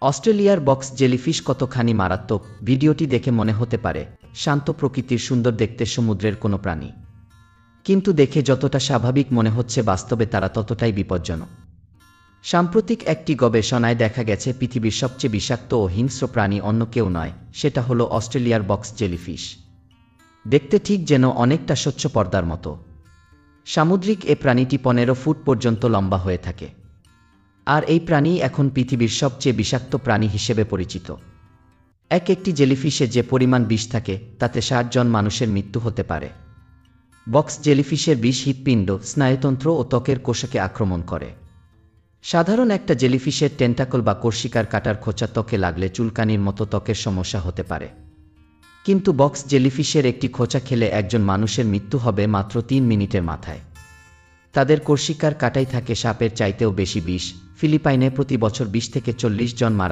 অস্ট্রেলিয়ার box jellyfish কতখানি মারাত্মক ভিডিওটি দেখে মনে হতে পারে শান্ত প্রকৃতির সুন্দর দেখতে সমুদ্রের কোনো প্রাণী, কিন্তু দেখে যতটা স্বাভাবিক মনে হচ্ছে বাস্তবে তারা ততটাই বিপজ্জনক। সাম্প্রতিক একটি গবেষণায় দেখা গেছে পৃথিবীর সবচেয়ে বিষাক্ত ও হিংস্র প্রাণী অন্য কেউ নয়, সেটা হলো অস্ট্রেলিয়ার বক্স জেলিফিশ। দেখতে ঠিক যেন অনেকটা স্বচ্ছ পর্দার মতো। সামুদ্রিক এ প্রাণীটি 15 ফুট পর্যন্ত লম্বা হয়ে থাকে, আর এই প্রাণী এখন পৃথিবীর সবচেয়ে বিষাক্ত প্রাণী হিসেবে পরিচিত। একটি জেলিফিশে যে পরিমাণ বিষ থাকে তাতে 60 জন মানুষের মৃত্যু হতে পারে। বক্স জেলিফিশের বিষ হৃৎপিণ্ড, স্নায়ুতন্ত্র ও ত্বকের কোষকে আক্রমণ করে। সাধারণ একটা জেলিফিশের টেন্টাকল বা কর্ষিকার কাটার খোঁচা ত্বকে লাগলে চুলকানির মতো ত্বকের সমস্যা হতে পারে, কিন্তু বক্স জেলিফিশের একটি খোঁচা খেলে একজন মানুষের মৃত্যু হবে মাত্র 3 মিনিটের মাথায়। তাদের কর্ষিকার কাটাই থাকে সাপের চাইতেও বেশি বিষ। ফিলিপাইনে প্রতি বছর 20 থেকে 40 জন মারা